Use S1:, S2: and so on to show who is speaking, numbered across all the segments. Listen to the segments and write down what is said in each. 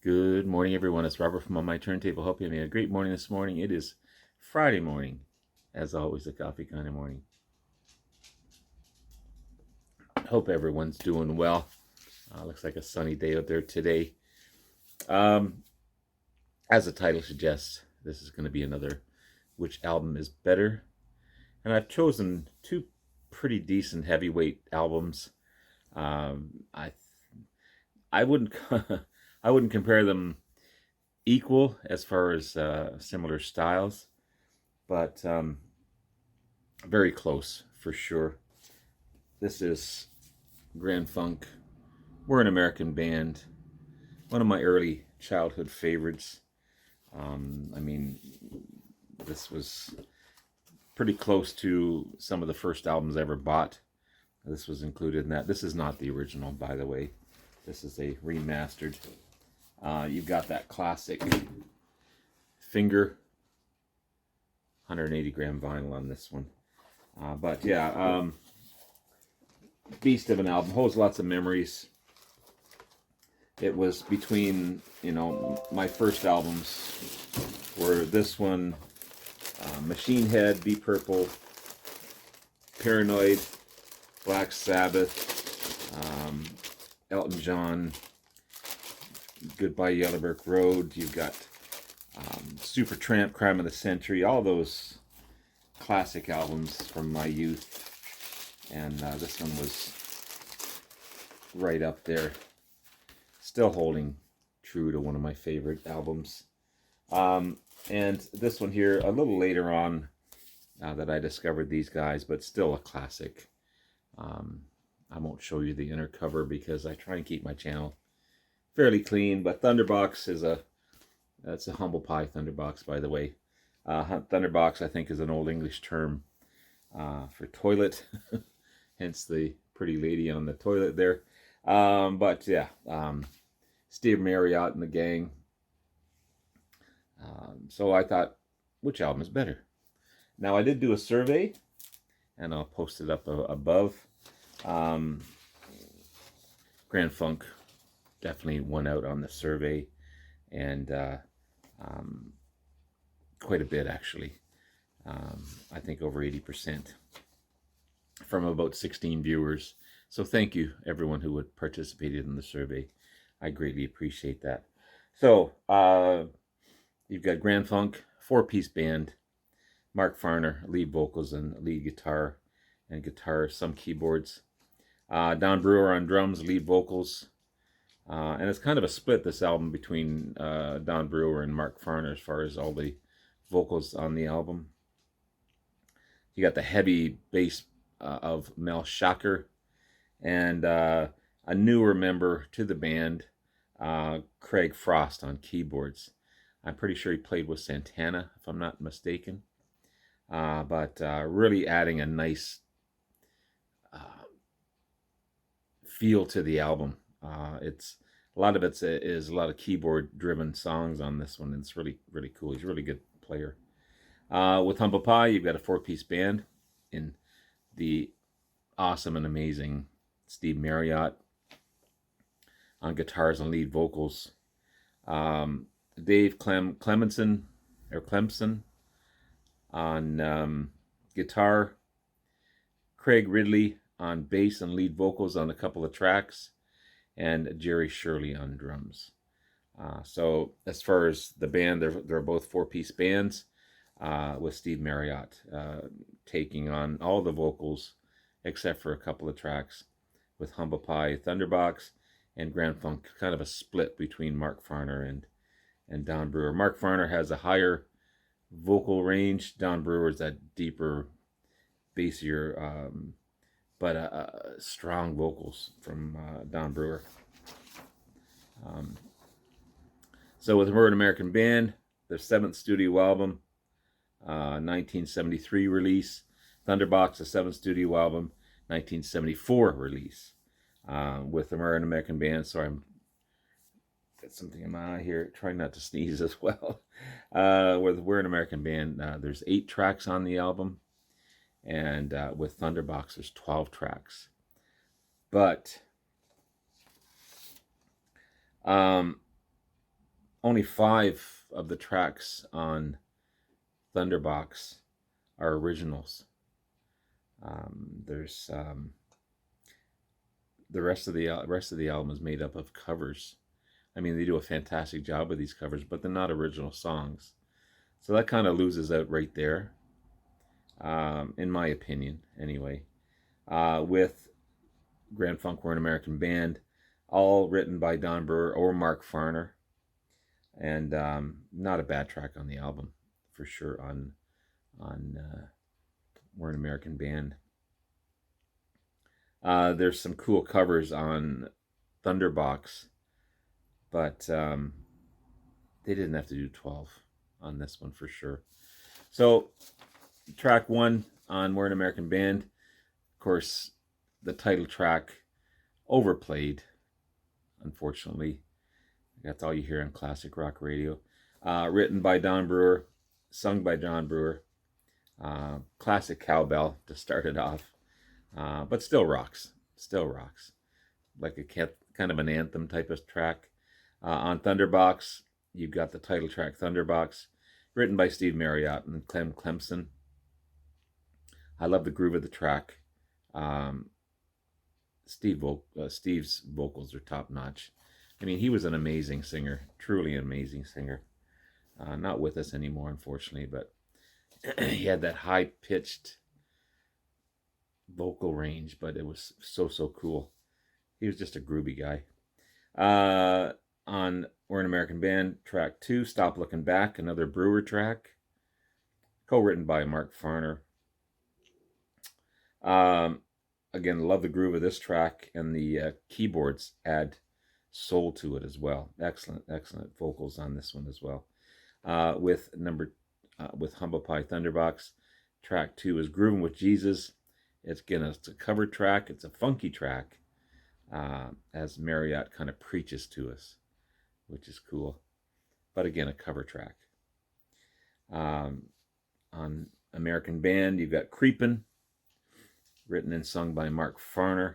S1: Good morning, everyone. It's Robert from On My Turntable. Hope you had a great morning this morning. It is Friday morning, as always, a coffee kind of morning. Hope everyone's doing well. Looks like a sunny day out there today. As the title suggests, this is going to be another Which Album is Better? And I've chosen two pretty decent heavyweight albums. I wouldn't I wouldn't compare them equal as far as similar styles, but very close for sure. This is Grand Funk. We're an American band. One of my early childhood favorites. I mean, this was pretty close to some of the first albums I ever bought. This was included in that. This is not the original, by the way. This is a remastered. You've got that classic finger 180 gram vinyl on this one. But yeah, beast of an album. Holds lots of memories. It was between, my first albums were this one, Machine Head, Deep Purple, Paranoid, Black Sabbath, Elton John, Goodbye Yellow Brick Road. You've got Supertramp, Crime of the Century, all those classic albums from my youth. And this one was right up there. Still holding true to one of my favorite albums. And this one here, a little later on that I discovered these guys, but still a classic. I won't show you the inner cover because I try and keep my channel fairly clean, but Thunderbox is that's a humble pie Thunderbox, by the way. Thunderbox, I think, is an old English term for toilet, hence the pretty lady on the toilet there. But yeah, Steve Marriott and the gang. So I thought, which album is better? Now, I did do a survey, and I'll post it up above. Grand Funk definitely won out on the survey, and quite a bit, actually. I think over 80% from about 16 viewers. So thank you, everyone who had participated in the survey. I greatly appreciate that. So you've got Grand Funk, 4-piece band. Mark Farner, lead vocals and lead guitar, some keyboards. Don Brewer on drums, lead vocals. And it's kind of a split, this album, between Don Brewer and Mark Farner as far as all the vocals on the album. You got the heavy bass of Mel Shacker, and a newer member to the band, Craig Frost on keyboards. I'm pretty sure he played with Santana, if I'm not mistaken. But really adding a nice feel to the album. It's a lot of it is a lot of keyboard driven songs on this one. It's really, really cool. He's a really good player. With Humble Pie, you've got a 4-piece band in the awesome and amazing Steve Marriott on guitars and lead vocals. Dave Clemson on guitar. Craig Ridley on bass and lead vocals on a couple of tracks, and Jerry Shirley on drums. So as far as the band, they're both 4-piece bands, with Steve Marriott taking on all the vocals except for a couple of tracks, with Humble Pie, Thunderbox, and Grand Funk, kind of a split between Mark Farner and Don Brewer. Mark Farner has a higher vocal range. Don Brewer's that deeper, bassier, but strong vocals from Don Brewer. So with We're an American Band, their 7th studio album, 1973 release. Thunderbox, the 7th studio album, 1974 release. With We're an American Band, so I'm Got something in my eye here. Trying not to sneeze as well. With We're an American Band, there's 8 tracks on the album, and with Thunderbox, there's 12 tracks. But only 5 of the tracks on Thunderbox are originals. There's the rest of the album is made up of covers. I mean, they do a fantastic job with these covers, but they're not original songs. So that kind of loses out right there, in my opinion, anyway. With Grand Funk We're an American Band, all written by Don Brewer or Mark Farner, and not a bad track on the album, for sure, on We're an American Band. There's some cool covers on Thunderbox, but they didn't have to do 12 on this one for sure. So track 1 on We're an American Band, of course, the title track, overplayed, unfortunately. That's all you hear on classic rock radio. Written by Don Brewer, sung by Don Brewer. Classic cowbell to start it off, but still rocks. Still rocks. Like a kind of an anthem type of track. On Thunderbox, you've got the title track, Thunderbox, written by Steve Marriott and Clem Clemson. I love the groove of the track. Steve's vocals are top notch. I mean, he was an amazing singer, truly an amazing singer. Not with us anymore, unfortunately, but he had that high-pitched vocal range, but it was so cool. He was just a groovy guy. On We're an American Band, track 2, Stop Looking Back, another Brewer track, co-written by Mark Farner. Again, love the groove of this track, and the keyboards add soul to it as well. Excellent vocals on this one as well. With Humble Pie Thunderbox, track 2 is Groovin' with Jesus. It's a cover track. It's a funky track, as Marriott kind of preaches to us, which is cool. But again, a cover track. On American Band, you've got Creepin', written and sung by Mark Farner.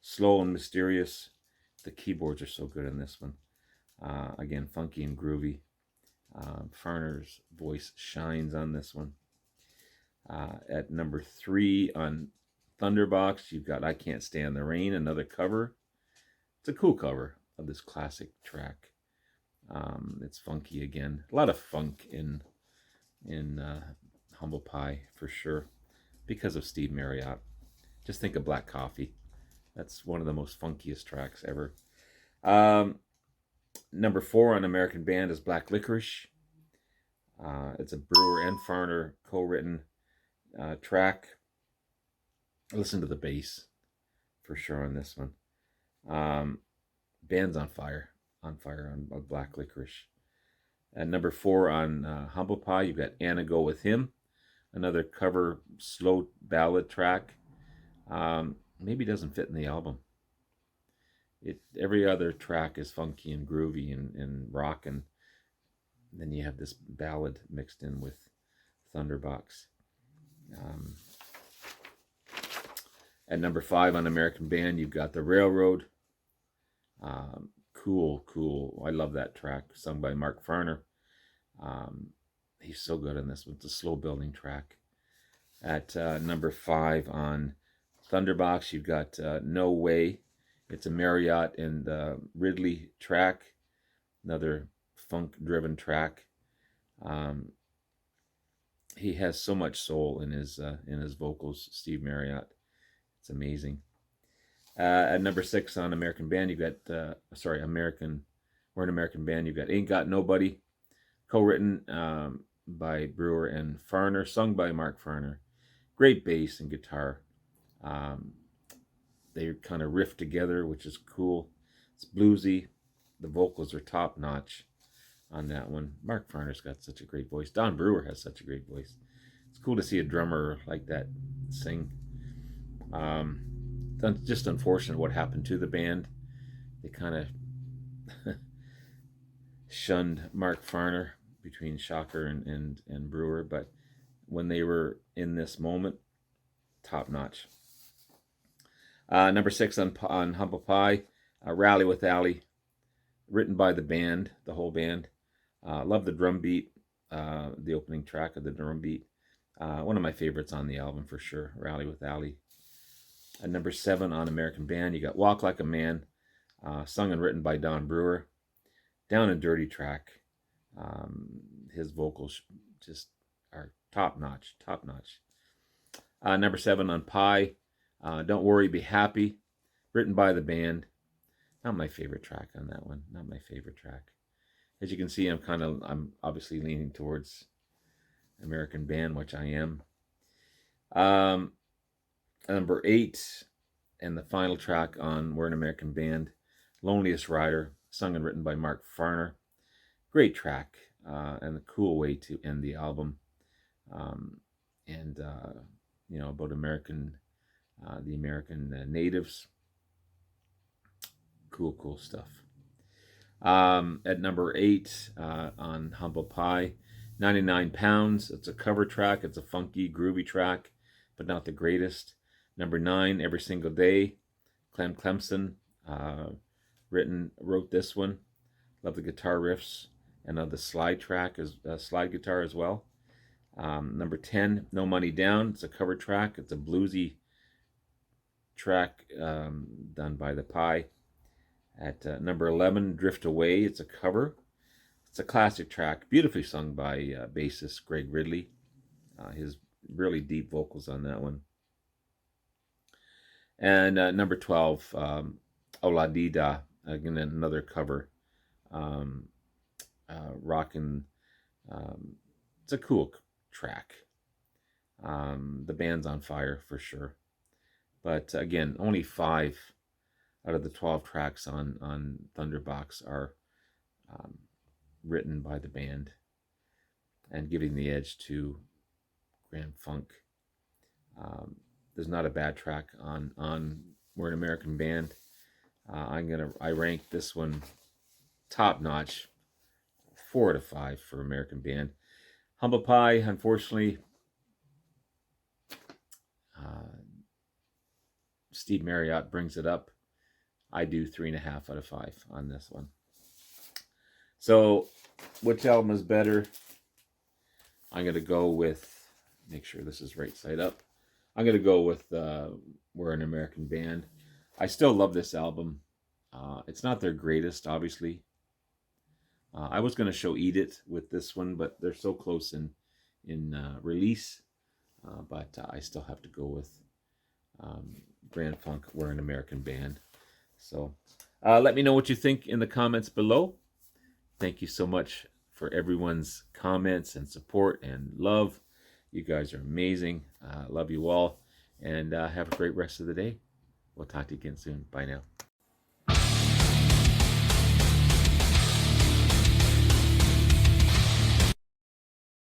S1: Slow and mysterious. The keyboards are so good in this one. Again, funky and groovy. Farner's voice shines on this one. At number 3 on Thunderbox, you've got I Can't Stand the Rain, another cover. It's a cool cover of this classic track. It's funky again. A lot of funk in Humble Pie, for sure, because of Steve Marriott. Just think of Black Coffee. That's one of the most funkiest tracks ever. Number 4 on American Band is Black Licorice. It's a Brewer and Farner co-written track. Listen to the bass, for sure, on this one. Band's on fire on Black Licorice. At number 4 on Humble Pie, you've got Anna Go With Him, another cover slow ballad track. Maybe doesn't fit in the album. Every other track is funky and groovy and rock, and then you have this ballad mixed in with Thunderbox. At number 5 on American Band, you've got The Railroad. Cool. I love that track, sung by Mark Farner. He's so good in this one. It's a slow building track. At number 5 on Thunderbox, you've got No Way. It's a Marriott and Ridley track, another funk-driven track. He has so much soul in his vocals, Steve Marriott. It's amazing. At number 6 on American Band, you've got We're an American Band. You've got Ain't Got Nobody, co-written by Brewer and Farner, sung by Mark Farner. Great bass and guitar. They kind of riff together, which is cool. It's bluesy. The vocals are top notch on that one. Mark Farner's got such a great voice. Don Brewer has such a great voice. It's cool to see a drummer like that sing. Just unfortunate what happened to the band. They kind of shunned Mark Farner between Shocker and Brewer, but when they were in this moment, top notch. Number 6 on Humble Pie, Rally with Allie, written by the band, the whole band. Love the drum beat, the opening track of the drum beat. One of my favorites on the album for sure, Rally with Allie. Number 7 on American Band, you got Walk Like a Man, sung and written by Don Brewer. Down and Dirty track. His vocals just are top notch, top notch. Number 7 on Pie, Don't Worry, Be Happy, written by the band. Not my favorite track on that one. Not my favorite track. As you can see, I'm obviously leaning towards American Band, which I am. Number 8, and the final track on We're an American Band, Loneliest Rider, sung and written by Mark Farner. Great track, and a cool way to end the album. About the American natives. Cool stuff. At number 8 on Humble Pie, 99 Pounds. It's a cover track. It's a funky, groovy track, but not the greatest. Number 9, Every Single Day. Clem Clemson wrote this one. Love the guitar riffs and the slide track, slide guitar as well. Number 10, No Money Down. It's a cover track. It's a bluesy track done by the Pie. At number 11, Drift Away. It's a cover. It's a classic track, beautifully sung by bassist Greg Ridley. His really deep vocals on that one. And number 12, Ola Dida, again another cover. Rockin'. It's a cool track. The band's on fire for sure. But again, only 5 out of the 12 tracks on Thunderbox are written by the band and giving the edge to Grand Funk. There's not a bad track on We're an American Band. I rank this one top notch, 4 out of 5 for American Band. Humble Pie, unfortunately, Steve Marriott brings it up. I do 3.5 out of 5 on this one. So, which album is better? I'm going to go with, make sure this is right side up. I'm going to go with We're an American Band. I still love this album. It's not their greatest, obviously. I was going to show Eat It with this one, but they're so close in release. But I still have to go with Grand Funk, We're an American Band. So let me know what you think in the comments below. Thank you so much for everyone's comments and support and love. You guys are amazing. Love you all. And have a great rest of the day. We'll talk to you again soon. Bye now.